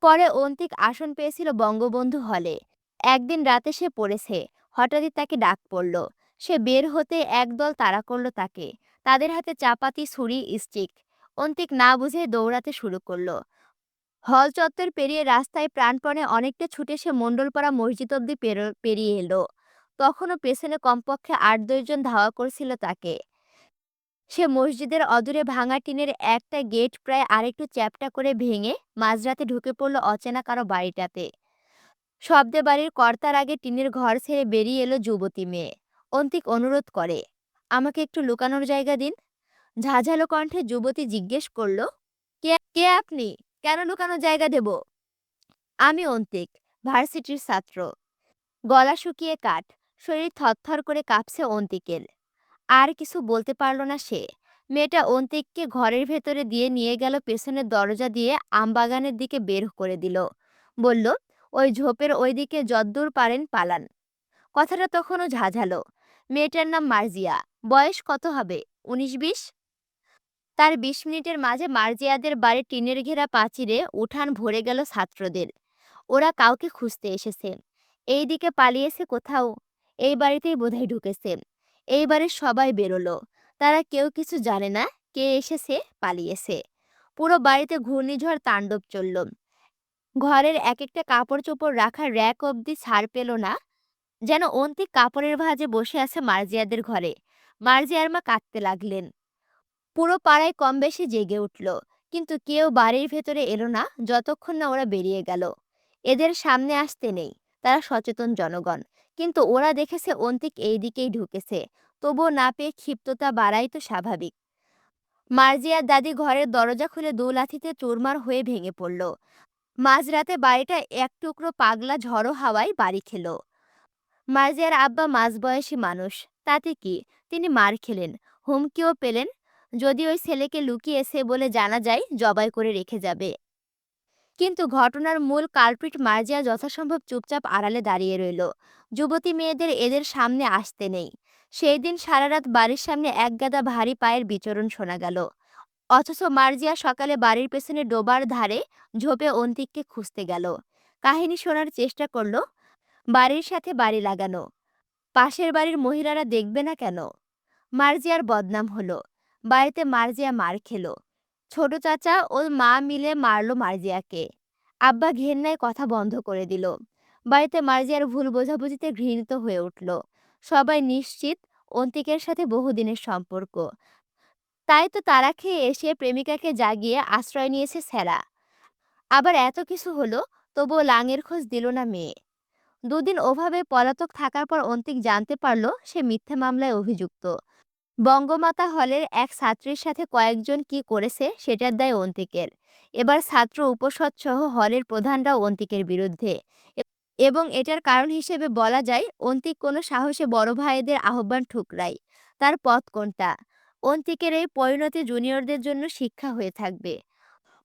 পরে অন্তিক আসন পেয়েছিল বঙ্গবন্ধু হলে। একদিন রাতে সে পড়েছে। হঠাৎই তাকে ডাক পড়ল। সে বের হতে একদল তাড়া করল তাকে। তাদের হাতে চাপাতি, ছুরি, স্টিক। অন্তিক না বুঝে দৌড়াতে শুরু করলো। হল চত্বর পেরিয়ে রাস্তায় প্রাণপণে অনেকটা ছুটে সে মণ্ডলপাড়া মসজিদ অব্দি পেরিয়ে এলো। তখনও পেছনে কমপক্ষে ৮-১০ জন ধাওয়া করছিল তাকে। সে মসজিদের অদূরে ভাঙা টিনের একটা গেট প্রায় আরেকটু চ্যাপ্টা করে ভেঙে মাঝরাতে ঢুকে পড়ল অচেনা কারো বাড়িটাতে। শব্দে বাড়ির কর্তার আগে টিনের ঘর ছেড়ে বেরিয়ে এলো যুবতী মেয়ে। অন্তিক অনুরোধ করে, আমাকে একটু লুকানোর জায়গা দিন। ঝাঝালো কণ্ঠে যুবতী জিজ্ঞেস করল, কে কে আপনি? কেন লুকানোর জায়গা দেব? আমি অন্তিক, ভার্সিটির ছাত্র। গলা শুকিয়ে কাঠ, শরীর থরথর করে কাঁপছে অন্তিকের। আর কিছু বলতে পারল না সে। মেয়েটা অন্তিককে ঘরের ভেতরে দিয়ে নিয়ে গেল, পেছনের দরজা দিয়ে আমবাগানের দিকে বের করে দিল। বলল, ওই ঝোপের ওইদিকে যদ্দূর পারেন পালান। কথাটা তখনও ঝাঝালো। মেয়েটার নাম মার্জিয়া। বয়স কত হবে? ১৯-২০। তার ২০ মিনিটের মাঝে মার্জিয়াদের বাড়ির টিনের ঘেরা প্রাচীরে উঠান ভরে গেল ছাত্রদের। ওরা কাউকে খুঁজতে এসেছে। এই দিকে পালিয়েছে কোথাও। এই বাড়িতেই বোধহয় ঢুকেছে। এই বাড়ির সবাই বেরোলো। তারা কেউ কিছু জানে না কে এসেছে, পালিয়েছে। পুরো বাড়িতে ঘূর্ণিঝড় তাণ্ডব চলল। ঘরের এক একটা কাপড় চোপড় রাখার র‍্যাক অবধি ছাড় পেল না। যেন অন্তিক কাপড়ের ভাঁজে বসে আছে মার্জিয়াদের ঘরে। মার্জিয়ার মা কাঁদতে লাগলেন। পুরো পাড়ায় কম বেশি জেগে উঠল। কিন্তু কেউ বাড়ির ভেতরে এলো না যতক্ষণ না ওরা বেরিয়ে গেল। এদের সামনে আসতে নেই, তারা সচেতন জনগণ। কিন্তু ওরা দেখেছে অন্তিক এই দিকেই ঢুকেছে। তবুও না পেয়ে ক্ষিপ্ততা বাড়াই তো স্বাভাবিক। মার্জিয়ার দাদি ঘরের দরজা খুলে দু লাথিতে চুরমার হয়ে ভেঙে পড়ল। মাঝরাতে বাড়িটা এক টুকরো পাগলা ঝড়ো হাওয়ায় বাড়ি খেল। মার্জিয়ার আব্বা মাঝবয়সী মানুষ। তাতে কি, তিনি মার খেলেন, হুমকিও পেলেন। যদি ওই ছেলেকে লুকিয়েছে বলে জানা যায়, জবাই করে রেখে যাবে। কিন্তু ঘটনার মূল কালপ্রিট মার্জিয়া যথাসম্ভব চুপচাপ আড়ালে দাঁড়িয়ে রইল। যুবতী মেয়েদের এদের সামনে আসতে নেই। সেই দিন সারা রাত বাড়ির সামনে একগাদা ভারী পায়ের বিচরণ শোনা গেল। অথচ মার্জিয়া সকালে বাড়ির পেছনে ডোবার ধারে ঝোপে অন্তিককে খুঁজতে গেল। কাহিনী শোনার চেষ্টা করল। বাড়ির সাথে বাড়ি লাগানো। পাশের বাড়ির মহিলারা দেখবে না কেন? মার্জিয়ার বদনাম হলো। বাড়িতে মার্জিয়া মার খেলো। ছোট চাচা ও মা মিলে মারল মার্জিয়াকে। আব্বা ঘেন্নায় কথা বন্ধ করে দিল। বাড়িতে মার্জিয়ার ভুল বোঝাবুঝিতে ঘৃণিত হয়ে উঠল। সবাই নিশ্চিত অন্তিকের সাথে বহুদিনের সম্পর্ক। তাই তো তারা খেয়ে এসে প্রেমিকাকে জাগিয়ে আশ্রয় নিয়েছে স্যারা। আবার এত কিছু হলো, তবুও লাঙের খোঁজ দিল না মেয়ে। দুদিন ওভাবে পলাতক থাকার পর অন্তিক জানতে পারল সে মিথ্যা মামলায় অভিযুক্ত। বঙ্গমাতা হলের এক ছাত্রীর সাথে কয়েকজন কি করেছে সেটার দায় অন্তিকের। এবার ছাত্র উপসদ সহ হলের প্রধানরাও অন্তিকের বিরুদ্ধে। এবং এটার কারণ হিসেবে বলা যায়, অন্তিক কোনো সাহসে বড় ভাইদের আহ্বান ঠুকরায়। তার পথ কোনটা? অন্তিকের এই পরিণতি জুনিয়রদের জন্য শিক্ষা হয়ে থাকবে।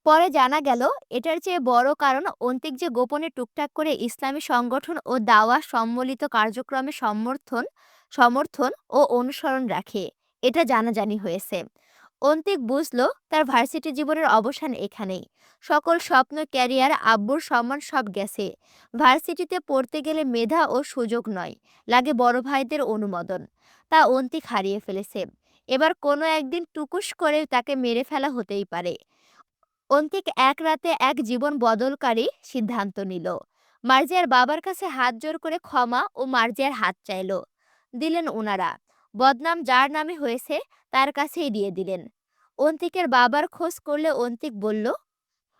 পরে জানা গেল, এটার চেয়ে বড় কারণ অন্তিক যে গোপনে টুকটাক করে ইসলামী সংগঠন ও দাওয়া সম্বলিত কার্যক্রমে সমর্থন সমর্থন ও অনুসরণ রাখে, এটা জানাজানি হয়েছে। অন্তিক বুঝল তার ভার্সিটি জীবনের অবসান এখানেই। সকল স্বপ্ন, ক্যারিয়ার, আব্বুর সম্মান সব গেছে। ভার্সিটিতে পড়তে গেলে মেধা ও সুযোগ নয়, লাগে বড় ভাইদের অনুমোদন। তা অন্তিক হারিয়ে ফেলেছে। এবার কোনো একদিন টুকুস করে তাকে মেরে ফেলা হতেই পারে। অন্তিক এক রাতে এক জীবন বদলকারী সিদ্ধান্ত নিল। মার্জিয়ার বাবার কাছে হাত জোর করে ক্ষমা ও মার্জিয়ার হাত চাইল। দিলেন ওনারা। বদনাম যার নামে হয়েছে তার কাছেই দিয়ে দিলেন। অন্তিকের বাবার খোঁজ করলে অন্তিক বলল,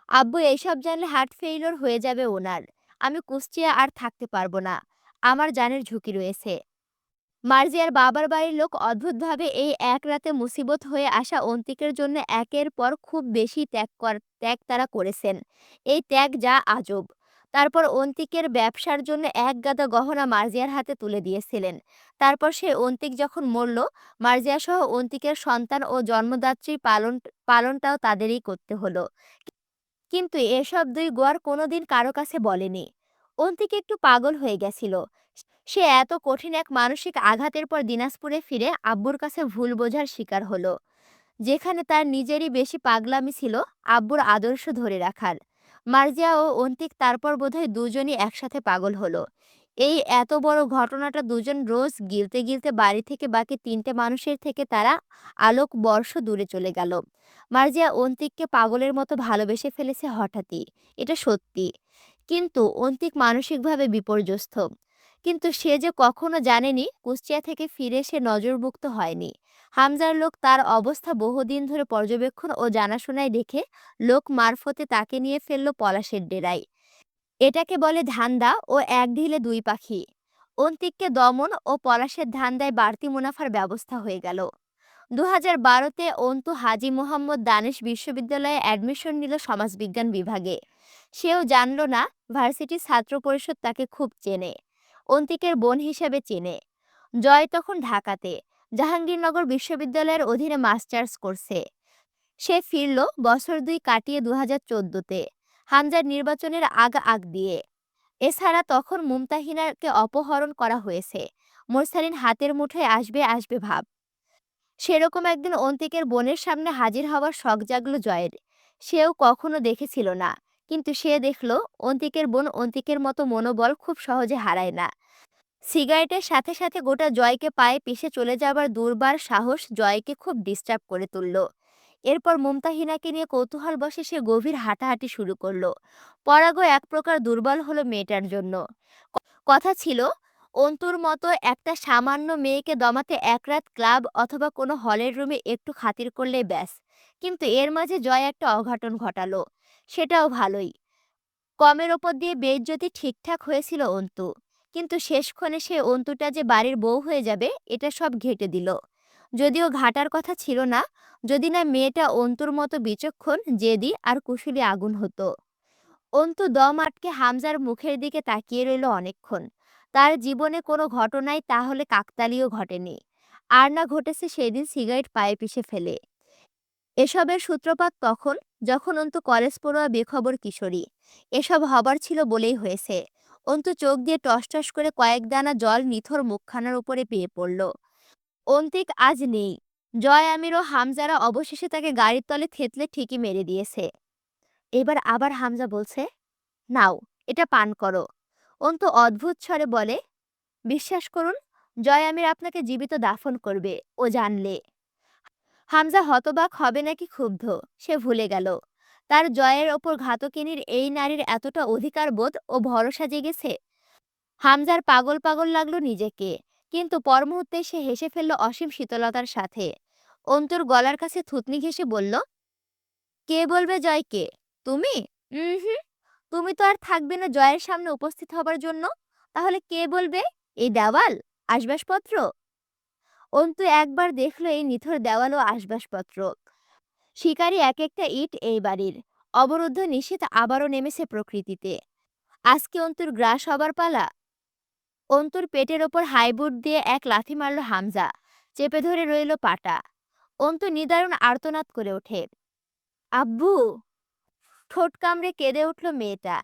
আব্বু এইসব জানলে হার্ট ফেইলিওর হয়ে যাবে ওনার। আমি কুষ্টিয়া আর থাকতে পারবো না। আমার জানের ঝুঁকি রয়েছে। মার্জিয়ার বাবার বাড়ির লোক অদ্ভুতভাবে এই এক রাতে মুসিবত হয়ে আসা অন্তিকের জন্য একের পর খুব বেশি ত্যাগ তারা করেছেন। এই ত্যাগ যা আজব। তারপর অন্তিকের ব্যবসার জন্য এক গাদা গহনা মার্জিয়ার হাতে তুলে দিয়েছিলেন। তারপর সে অন্তিক যখন মরল, মার্জিয়া সহ অন্তিকের সন্তান ও জন্মদাত্রী পালনটাও তাদেরই করতে হলো। কিন্তু এসব দুই গোয়ার কোনোদিন কারো কাছে বলেনি। অন্তিক একটু পাগল হয়ে গেছিল। সে এত কঠিন এক মানসিক আঘাতের পর দিনাজপুরে ফিরে আব্বুর কাছে ভুল বোঝার শিকার হলো, যেখানে তার নিজেরই বেশি পাগলামি ছিল আব্বুর আদর্শ ধরে রাখার। মার্জিয়া ও অন্তিক তারপর বোধহয় দুজনই একসাথে পাগল হলো। এই এত বড় ঘটনাটা দুজন রোজ গিলতে গিলতে বাড়ি থেকে বাকি তিনটে মানুষের থেকে তারা আলোক বর্ষ দূরে চলে গেল। মার্জিয়া অন্তিককে পাগলের মতো ভালোবেসে ফেলেছে হঠাৎই, এটা সত্যি। কিন্তু অন্তিক মানসিকভাবে বিপর্যস্ত। কিন্তু সে যে কখনো জানেনি কুষ্টিয়া থেকে ফিরে সে নজরভুক্ত হয়নি। হামজার লোক তার অবস্থা বহুদিন ধরে পর্যবেক্ষণ ও জানাশোনায় দেখে লোক মারফতে তাকে নিয়ে ফেলল পলাশের ডেরায়। এটাকে বলে ধান্দা ও এক ঢিলে দুই পাখি। অন্তিককে দমন ও পলাশের ধান্দায় বাড়তি মুনাফার ব্যবস্থা হয়ে গেল। ২০১২-তে অন্তু হাজী মোহাম্মদ দানেশ বিশ্ববিদ্যালয়ে অ্যাডমিশন নিল সমাজবিজ্ঞান বিভাগে। সেও জানল না ভার্সিটির ছাত্র পরিষদ তাকে খুব চেনে, অন্তিকের বোন হিসেবে চেনে। জয় তখন ঢাকাতে জাহাঙ্গীরনগর বিশ্ববিদ্যালয়ের অধীনে মাস্টার্স করছে। সে ফিরল বছর দুই কাটিয়ে ২০১৪-তে, হামজার নির্বাচনের আগ দিয়ে। এছাড়া তখন মুমতাহিনাকে অপহরণ করা হয়েছে। মোরসালিন হাতের মুঠোয় আসবে আসবে ভাব। সেরকম একদিন অন্তিকের বোনের সামনে হাজির হওয়ার শখ জাগল জয়ের। সেও কখনো দেখেছিল না, কিন্তু সে দেখল অন্তিকের বোন অন্তিকের মতো মনোবল খুব সহজে হারায় না। সিগারেটের সাথে সাথে গোটা জয়কে পায়ে পিষে চলে যাবার দুর্বার সাহস জয়কে খুব ডিস্টার্ব করে তুলল। এরপর মুমতাহিনাকে নিয়ে কৌতূহল বশে সে গভীর হাঁটাহাঁটি শুরু করলো। পরাগও এক প্রকার দুর্বল হলো মেয়েটার জন্য। কথা ছিল, অন্তুর মতো একটা সামান্য মেয়েকে দমাতে এক রাত ক্লাব অথবা কোনো হলের রুমে একটু খাতির করলেই ব্যাস। কিন্তু এর মাঝে জয় একটা অঘটন ঘটালো। সেটাও ভালোই। কমের ওপর দিয়ে বেইজ্জতি ঠিকঠাক হয়েছিল অন্তু। কিন্তু শেষক্ষণে সে অন্তুটা যে বাড়ির বউ হয়ে যাবে এটা সব ঘেঁটে দিল। যদিও ঘাটার কথা ছিল না, যদি না মেয়েটা অন্তুর মতো বিচক্ষণ, জেদি আর কুশলী আগুন হতো। অন্তু দম আটকে হামজার মুখের দিকে তাকিয়ে রইল অনেকক্ষণ। তার জীবনে কোনো ঘটনাই তাহলে কাকতালীয় ঘটেনি। আর না ঘটেছে সেদিন সিগারেট পায়ে পিষে ফেলে। এসবের সূত্রপাত তখন, যখন অন্তু কলেজ পড়ুয়া বেখবর কিশোরী। এসব হবার ছিল বলেই হয়েছে। অন্তু চোখ দিয়ে টসটস করে কয়েক দানা জল নিথর মুখখানার উপরে পেয়ে পড়ল। অন্তিক আজ নেই। জয়, আমির ও হামজারা অবশেষে তাকে গাড়ির তলে থেতলে ঠিকই মেরে দিয়েছে। এবার আবার হামজা বলছে, নাও এটা পান করো। অন্তু অদ্ভুত স্বরে বলে, বিশ্বাস করুন, জয় আমির আপনাকে জীবিত দাফন করবে ও জানলে। হামজা হতবাক হবে নাকি ক্ষুব্ধ সে ভুলে গেল। তার জয়ের ওপর ঘাতকিনীর এই নারীর এতটা অধিকার বোধ ও ভরসা জেগেছে। হামজার পাগল পাগল লাগলো নিজেকে, কিন্তু পর মুহূর্তে সে হেসে ফেলল অসীম শীতলতার সাথে। অন্তুর গলার কাছে থুতনি ঘেঁষে বলল, কে বলবে জয়কে? তুমি? হুম, তুমি তো আর থাকবে না জয়ের সামনে উপস্থিত হবার জন্য। তাহলে কে বলবে? এই দেওয়াল, আসবাবপত্র? অন্তু একবার দেখলো এই নিথর দেওয়াল ও আসবাবপত্র। শিকারী এক একটা ইট এই বাড়ির। অবরুদ্ধ নিষেধ আবারও নেমেছে প্রকৃতিতে। আজকে অন্তুর গ্রাস হবার পালা। অন্তুর পেটের ওপর হাইবুট দিয়ে এক লাথি মারল হামজা। চেপে ধরে রইল পাটা। অন্তু নিদারুণ আর্তনাদ করে ওঠে, আব্বু! ঠোঁট কামড়ে কেঁদে উঠল মেয়েটা।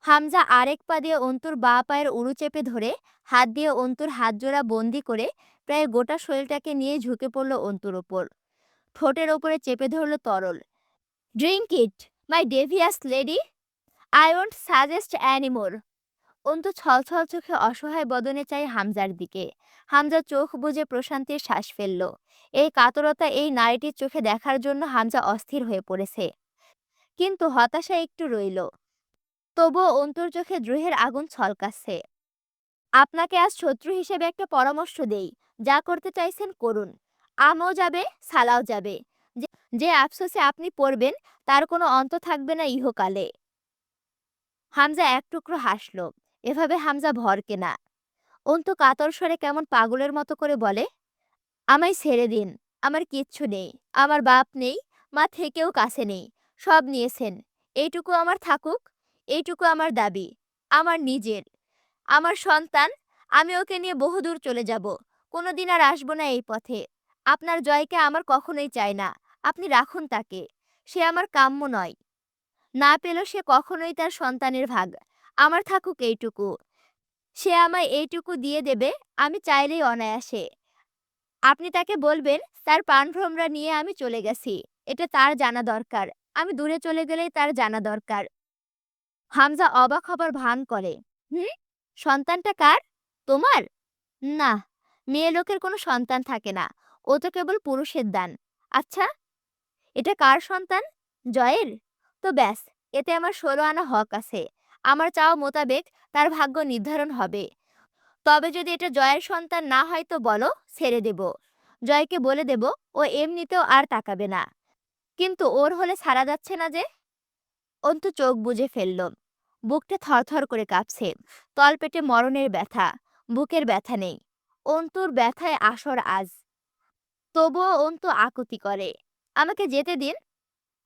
হামজা আরেক পা দিয়ে অন্তুর বাঁ পায়ের উরু চেপে ধরে হাত দিয়ে অন্তুর হাত জোড়া বন্দি করে প্রায় গোটা শরীরটাকে নিয়ে ঝুঁকে পড়ল অন্তুর ওপর। ঠোঁটের ওপরে চেপে ধরল তরল। Drink it, my devious lady. I won't suggest anymore. Antu ছলছল চোখে অসহায় বদনে চাই হামজার দিকে। হামজা চোখ বুজে প্রশান্তির শ্বাস ফেলল। এই কাতরতা এই নারীটির চোখে দেখার জন্য হামজা অস্থির হয়ে পড়েছে। কিন্তু হতাশা একটু রইল। তবুও অন্তুর চোখে দ্রোহের আগুন ছলকাচ্ছে। আপনাকে আজ শত্রু হিসেবে একটা পরামর্শ দেই। যা করতে চাইছেন করুন। আমও যাবে, সালাও যাবে। যে যে আফসোসে আপনি পড়বেন তার কোনো অন্ত থাকবে না ইহকালে। হামজা এক টুকরো হাসল। এভাবে হামজা ভরকে না। অন্তু কাতর স্বরে কেমন পাগলের মতো করে বলে, আমায় ছেড়ে দিন। আমার কিচ্ছু নেই। আমার বাপ নেই, মা থেকেও কাছে নেই। সব নিয়েছেন। এইটুকু আমার থাকুক। এইটুকু আমার দাবি। আমার নিজের। আমার সন্তান। আমি ওকে নিয়ে বহুদূর চলে যাব। কোনোদিন আর আসবো না এই পথে। আপনার জয়কে আমার কখনোই চাই না। আপনি রাখুন তাকে। সে আমার কাম্য নয়। না পেলেও সে কখনোই তার সন্তানের ভাগ। আমার থাকুক এইটুকু। সে আমায় এইটুকু দিয়ে দেবে, আমি চাইলেই অনায়াসে। আপনি তাকে বলবেন তার প্রাণভ্রমরা নিয়ে আমি চলে গেছি। এটা তার জানা দরকার। আমি দূরে চলে গেলেই তার জানা দরকার। হামজা অবাক হবার ভান করে। হুম, সন্তানটা কার? তোমার? না, মেয়ে লোকের কোনো সন্তান থাকে না। ও তো কেবল পুরুষের দান। আচ্ছা, এটা কার সন্তান? জয়ের? তো ব্যাস, এতে আমার ১৬ আনা হক আছে। আমার চাওয়া মোতাবেক তার ভাগ্য নির্ধারণ হবে। তবে যদি এটা জয়ের সন্তান না হয় তো বলো, ছেড়ে দেব। জয়কে বলে দেব ও এমনিতেও আর তাকাবে না। কিন্তু ওর হলে ছাড়া যাচ্ছে না যে। অন্তু চোখ বুজে ফেলল। বুকটা থরথর করে কাঁপছে। তলপেটে মরণের ব্যথা। বুকের ব্যথা নেই। অন্তুর ব্যথায় আসর আজ। তবুও অন্তু আকুতি করে, আমাকে যেতে দিন।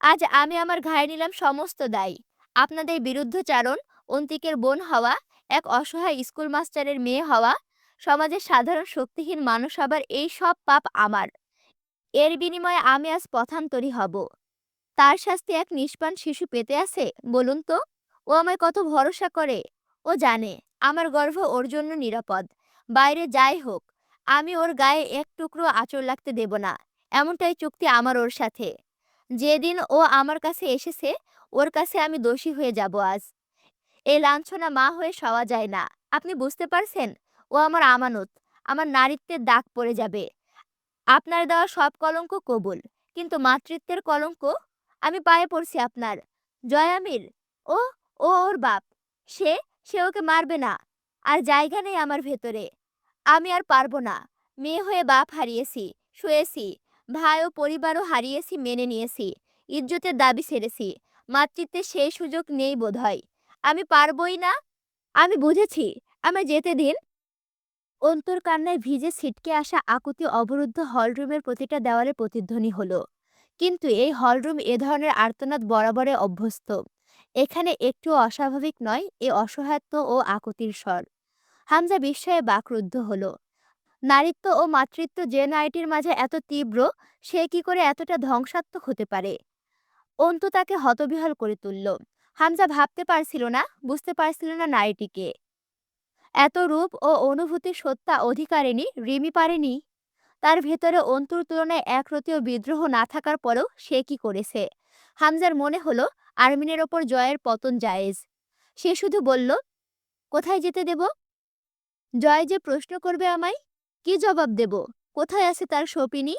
আজ আমি আমার ঘাড়ে নিলাম সমস্ত দায়। আপনাদের বিরুদ্ধচারণ, অন্তিকের বোন হওয়া, এক অসহায় স্কুল মাস্টারের মেয়ে হওয়া, সমাজের সাধারণ শক্তিহীন মানুষ হবার এই সব পাপ আমার। এর বিনিময়ে আমি আজ পথান্তরী হব। তার শাস্তি এক নিষ্পাপ শিশু পেতে আছে বলুন তো? ও আমায় কত ভরসা করে। ও জানে আমার গর্ভ ওর জন্য নিরাপদ। বাইরে যাই হোক, আমি ওর গায়ে এক টুকরো আঁচড় লাগতে দেব না। এমনটাই চুক্তি আমার ওর সাথে। যেদিন ও আমার কাছে এসেছে, ওর কাছে আমি দোষী হয়ে যাব আজ। এই লাঞ্ছনা মা হয়ে সওয়া যায় না। আপনি বুঝতে পারছেন? ও আমার আমানত। আমার নারীত্বের দাগ পড়ে যাবে। আপনার দেওয়া সব কলঙ্ক কবুল। কিন্তু মাতৃত্বের কলঙ্ক? আমি পায়ে পড়ছি আপনার। জয়ামির? ও, ও ওর বাপ। সে সে ওকে মারবে না। আর জায়গা নেই আমার ভেতরে। আমি আর পারবো না। মেয়ে হয়ে বাপ হারিয়েছি, শুয়েছি। ভাই ও পরিবারও হারিয়েছি, মেনে নিয়েছি। ইজ্জতের দাবি ছেড়েছি। মাতৃত্বের সেই সুযোগ নেই বোধহয়। আমি পারবই না। আমি বুঝেছি। আমায় যেতে দিন। অন্তর কান্নায় ভিজে ছিটকে আসা আকুতি অবরুদ্ধ হলরুমের প্রতিটা দেওয়ালে প্রতিধ্বনি হলো। কিন্তু এই হলরুম এ ধরনের আর্তনাদ বরাবরে অভ্যস্ত। এখানে একটুও অস্বাভাবিক নয় এ অসহায়ত্ব ও আকুতির স্বর। হামজা বিস্ময়ে বাকরুদ্ধ হলো। নারীত্ব ও মাতৃত্ব যে নারীটির মাঝে এত তীব্র, সে কি করে এতটা ধ্বংসাত্মক হতে পারে? অন্তু তাকে হতবিহ্বল করে তুলল। হামজা ভাবতে পারছিল না, বুঝতে পারছিল না নারীটিকে। এত রূপ ও অনুভূতির সত্তা অধিকারিণী রিমি পারেনি। তার ভেতরে অন্তুর তুলনায় একরতীয় বিদ্রোহ না থাকার পরেও সে কি করেছে? হামজার মনে হলো আরমিনের ওপর জয়ের পতন জায়েজ। সে শুধু বলল, কোথায় যেতে দেব? জয় যে প্রশ্ন করবে আমায়, কি জবাব দেব? কোথায় আছে তার সপিনী?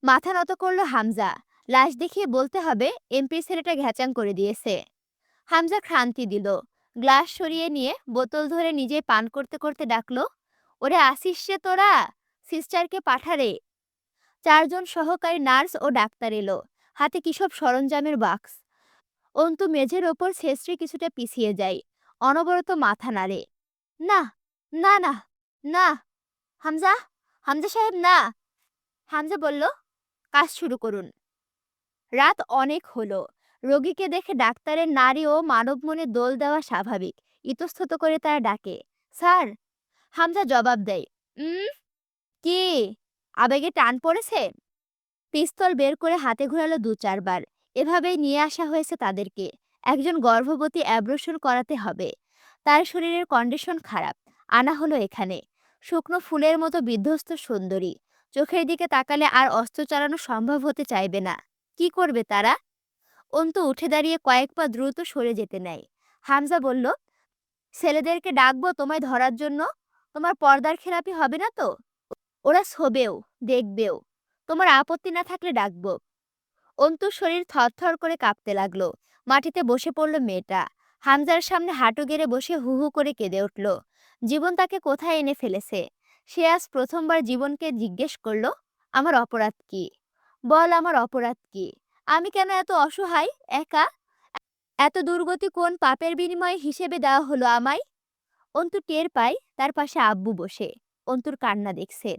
মাথা নত করল হামজা। লাশ দেখিয়ে বলতে হবে এমপি ছেলেটা ঘ্যাচাং করে দিয়েছে। হামজা ক্ষান্তি দিল। গ্লাস সরিয়ে নিয়ে বোতল ধরে নিজে পান করতে করতে ডাকলো, ওরে আসিস রে তোরা, সিস্টারকে পাঠারে। ৪ জন সহকারী নার্স ও ডাক্তার এলো। হাতে কিসব সরঞ্জামের বাক্স। অন্তু মেঝের ওপর ছেঁচড়ে কিছুটা পিছিয়ে যায়। অনবরত মাথা নাড়ে। না, না, না, না, হামজা, হামজা সাহেব না। হামজা বলল, কাজ শুরু করুন। রাত অনেক হলো। রোগীকে দেখে ডাক্তারের নারী ও মানব মনে দোল দেওয়া স্বাভাবিক। ইতস্তত করে তারা ডাকে, স্যার। হামজা জবাব দেয়, কি? আবেগে টান পড়েছে? পিস্তল বের করে হাতে ঘোরালো ২-৪ বার। এভাবেই নিয়ে আসা হয়েছে তাদেরকে। একজন গর্ভবতী অ্যাবর্শন করাতে হবে। তার শরীরের কন্ডিশন খারাপ। আনা হলো এখানে। শুকনো ফুলের মতো বিধ্বস্ত সুন্দরী। চোখের দিকে তাকালে আর অস্ত্র চালানো সম্ভব হতে চাইবে না। কি করবে তারা? অন্তু উঠে দাঁড়িয়ে কয়েক পা দ্রুত সরে যেতে নেয়। হামজা বলল, ছেলেদেরকে ডাকবো তোমায় ধরার জন্য? তোমার পর্দার খেলাপি হবে না তো? ওরা শোবেও, দেখবেও। তোমার আপত্তি না থাকলে ডাকবো। অন্তুর শরীর থরথর করে কাঁপতে লাগলো। মাটিতে বসে পড়ল মেয়েটা। হামজার সামনে হাঁটু গেড়ে বসে হু হু করে কেঁদে উঠল। জীবন তাকে কোথায় এনে ফেলেছে? সে আজ প্রথমবার জীবনকে জিজ্ঞেস করলো, আমার অপরাধ কি? বল, আমার অপরাধ কি? আমি কেন এত অসহায়, একা? এত দুর্গতি কোন পাপের বিনিময়ে হিসেবে দেওয়া হলো আমায়? অন্তু টের পায় তার পাশে আব্বু বসে। অন্তুর কান্না দেখছে।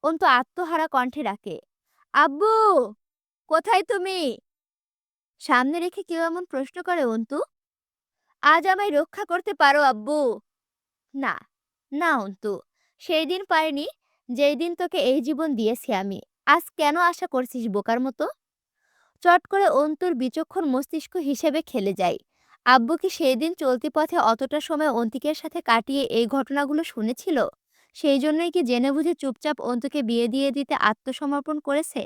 অন্তু আত্মহারা কণ্ঠে ডাকে, আব্বু, কোথায় তুমি? সামনে রেখে কেউ এমন প্রশ্ন করে অন্তু। আজ আমায় রক্ষা করতে পারো আব্বু? না, না অন্তু, সেই দিন পারিনি যেই দিন তোকে এই জীবন দিয়েছি আমি। আজ কেন আশা করছিস বোকার মতো? চট করে অন্তুর বিচক্ষণ মস্তিষ্ক হিসেবে খেলে যায়। আব্বু কি সেই দিন চলতি পথে অতটা সময় অন্তিকের সাথে কাটিয়ে এই ঘটনাগুলো শুনেছিল? সেই জন্যই কি জেনে বুঝে চুপচাপ অন্তুকে বিয়ে দিয়ে দিতে আত্মসমর্পণ করেছে?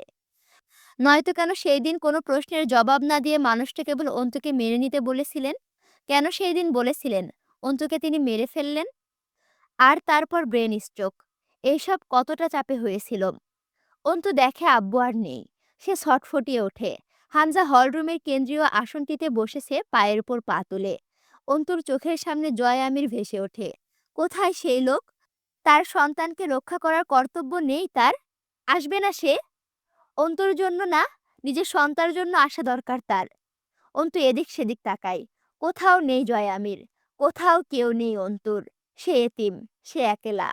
নয়তো কেন সেই দিন কোনো প্রশ্নের জবাব না দিয়ে মানুষটা কেবল অন্তুকে মেনে নিতে বলেছিলেন? কেন সেই দিন বলেছিলেন অন্তুকে তিনি মেরে ফেললেন? আর তারপর ব্রেন স্ট্রোক। এইসব কতটা চাপে হয়েছিল। অন্তু দেখে আব্বু আর নেই। সে ছটফটিয়ে ওঠে। হামজা হলরুমের কেন্দ্রীয় আসনটিতে বসেছে পায়ের উপর পা তুলে। অন্তুর চোখের সামনে জয় আমির ভেসে ওঠে। কোথায় সেই লোক? তার সন্তানকে রক্ষা করার কর্তব্য নেই তার? আসবে না সে? অন্তুর জন্য না, নিজের সন্তানের জন্য আসা দরকার তার। অন্তু এদিক সেদিক তাকায়। কোথাও নেই জয় আমির। কোথাও কেউ নেই অন্তুর। সে এতিম, সে একেলা।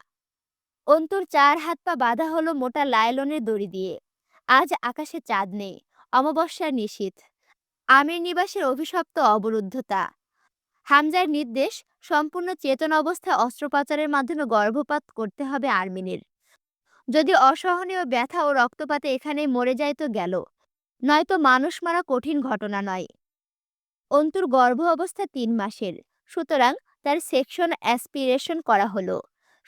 অন্তুর ৪ হাত পা বাঁধা হলো মোটা লাইলনের দড়ি দিয়ে। আজ আকাশে চাঁদ নেই। অমাবস্যার নিশীথ। আমির নিবাসের অভিশপ্ত অবরুদ্ধতা। হামজার নির্দেশ, সম্পূর্ণ চেতন অবস্থায় অস্ত্রোপচারের মাধ্যমে গর্ভপাত করতে হবে আর্মিনের। যদি অসহনীয় ব্যথা ও রক্তপাতে এখানেই মরে যায় তো গেল, নয়তো মানুষ মারা কঠিন ঘটনা নয়। অন্তুর গর্ভ অবস্থা ৩ মাসের, সুতরাং তার সেকশন অ্যাসপিরেশন করা হলো।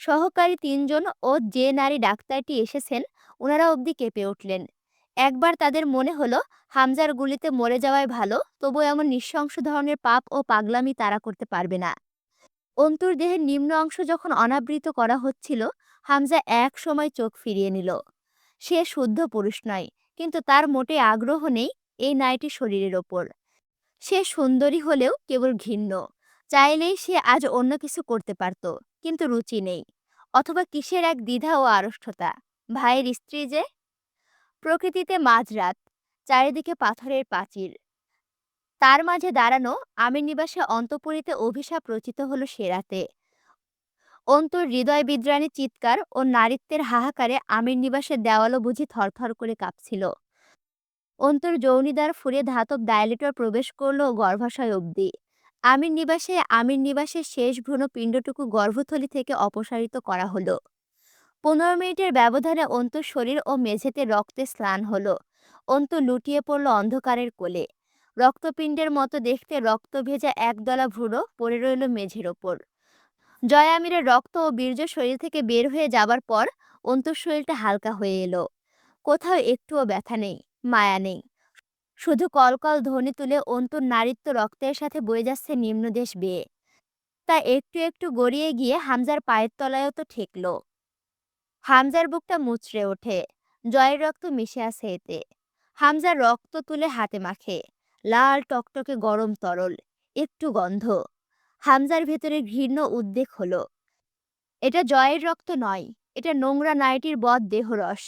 সহকারী ৩ জন ও যে নারী ডাক্তারটি এসেছেন ওনারা অবধি কেঁপে উঠলেন। একবার তাদের মনে হলো হামজার গুলিতে মরে যাওয়াই ভালো, তবু এমন নৃশংস ধরনের পাপ ও পাগলামি তারা করতে পারবে না। অন্তুর দেহের নিম্ন অংশ যখন অনাবৃত করা হচ্ছিল, হামজা এক সময় চোখ ফিরিয়ে নিল। সে শুদ্ধ পুরুষ নয়, কিন্তু তার মোটে আগ্রহ নেই এই নারীটির শরীরের ওপর। সে সুন্দরী হলেও কেবল ঘৃণ্য। চাইলেই সে আজ অন্য কিছু করতে পারত, কিন্তু রুচি নেই। অথবা কিসের এক দ্বিধা ও আড়ষ্টতা। ভাইয়ের স্ত্রী যে। প্রকৃতিতে মাঝরাত, চারিদিকে পাথরের প্রাচীর। তার মাঝে দাঁড়ানো আমির নিবাসে অন্তঃপুরীতে অভিশাপ রচিত হলো সে রাতে। অন্তর হৃদয় বিদ্রাণী চিৎকার ও নারীত্বের হাহাকারে আমির নিবাসের দেওয়ালও বুঝি থরথর করে কাঁপছিল। অন্তর যৌনিদার ফুরে ধাতব ডায়ালিটর প্রবেশ করল গর্ভাশয় অবধি। আমির নিবাসের শেষ ভ্রূণ পিণ্ডটুকু গর্ভথলি থেকে অপসারিত করা হলো। ১৫ মিনিটের ব্যবধানে অন্তর শরীর ও মেঝেতে রক্তে স্নান হলো। অন্তু লুটিয়ে পড়ল অন্ধকারের কোলে। রক্তপিণ্ডের মতো দেখতে রক্ত ভেজা একদলা ভ্রূণ পড়ে রইল মেঝের ওপর। জয় আমিরের রক্ত ও বীর্য শরীর থেকে বের হয়ে যাবার পর অন্তুর শরীরটা হালকা হয়ে এলো। কোথাও একটুও ব্যথা নেই, মায়া নেই। শুধু কলকল ধ্বনি তুলে অন্তুর নারীত্ব রক্তের সাথে বয়ে যাচ্ছে নিম্নদেশ বেয়ে। তা একটু একটু গড়িয়ে গিয়ে হামজার পায়ের তলায়ও তো ঠেকল। হামজার বুকটা মুচড়ে ওঠে। জয়ের রক্ত মিশে আছে এতে। হামজার রক্ত তুলে হাতে মাখে। লাল টকটকে গরম তরল, একটু গন্ধ। হামজার ভেতরে ঘৃণ্য উদ্বেগ হলো। এটা জয়ের রক্ত নয়, এটা নোংরা নারীটির বদ দেহরস।